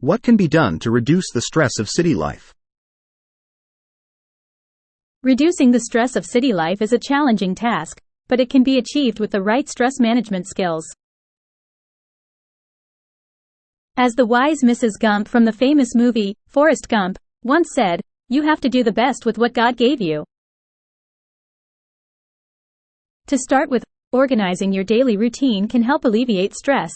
What can be done to reduce the stress of city life? Reducing the stress of city life is a challenging task, but it can be achieved with the right stress management skills. As the wise Mrs. Gump from the famous movie, Forrest Gump, once said, "You have to do the best with what God gave you." To start with, organizing your daily routine can help alleviate stress.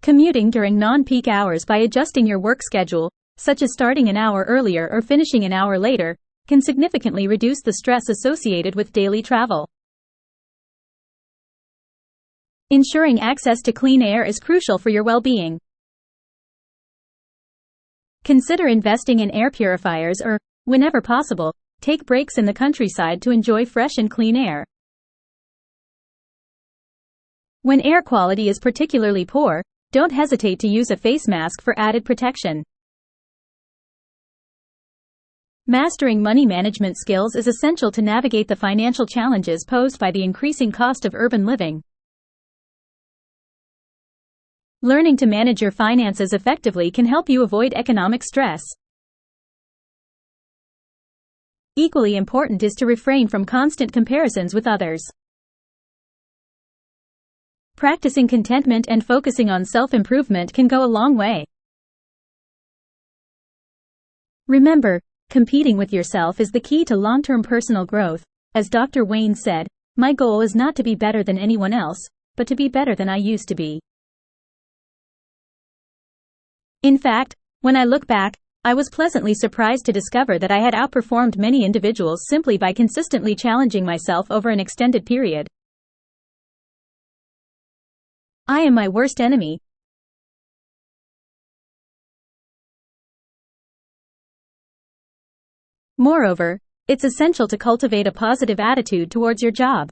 Commuting during non-peak hours by adjusting your work schedule, such as starting an hour earlier or finishing an hour later, can significantly reduce the stress associated with daily travel. Ensuring access to clean air is crucial for your well-being. Consider investing in air purifiers or, whenever possible, take breaks in the countryside to enjoy fresh and clean air. When air quality is particularly poor, don't hesitate to use a face mask for added protection. Mastering money management skills is essential to navigate the financial challenges posed by the increasing cost of urban living. Learning to manage your finances effectively can help you avoid economic stress. Equally important is to refrain from constant comparisons with others. Practicing contentment and focusing on self-improvement can go a long way. Remember, competing with yourself is the key to long-term personal growth. As Dr. Wayne said, "My goal is not to be better than anyone else, but to be better than I used to be." In fact, when I look back, I was pleasantly surprised to discover that I had outperformed many individuals simply by consistently challenging myself over an extended period. I am my worst enemy. Moreover, it's essential to cultivate a positive attitude towards your job.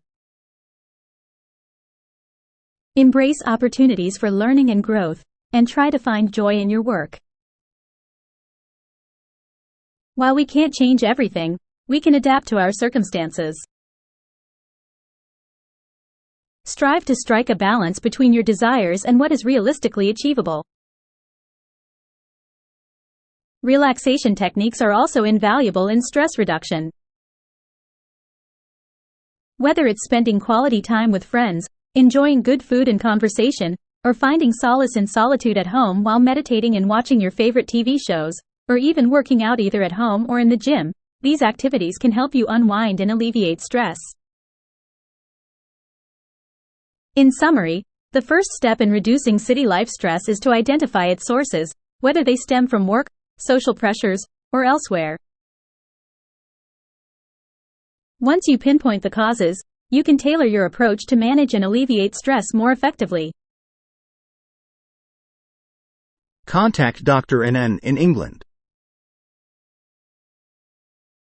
Embrace opportunities for learning and growth, and try to find joy in your work. While we can't change everything, we can adapt to our circumstances. Strive to strike a balance between your desires and what is realistically achievable. Relaxation techniques are also invaluable in stress reduction. Whether it's spending quality time with friends, enjoying good food and conversation, or finding solace in solitude at home while meditating and watching your favorite TV shows, or even working out either at home or in the gym, these activities can help you unwind and alleviate stress. In summary, the first step in reducing city life stress is to identify its sources, whether they stem from work, social pressures, or elsewhere. Once you pinpoint the causes, you can tailor your approach to manage and alleviate stress more effectively. Contact Dr. NN in England.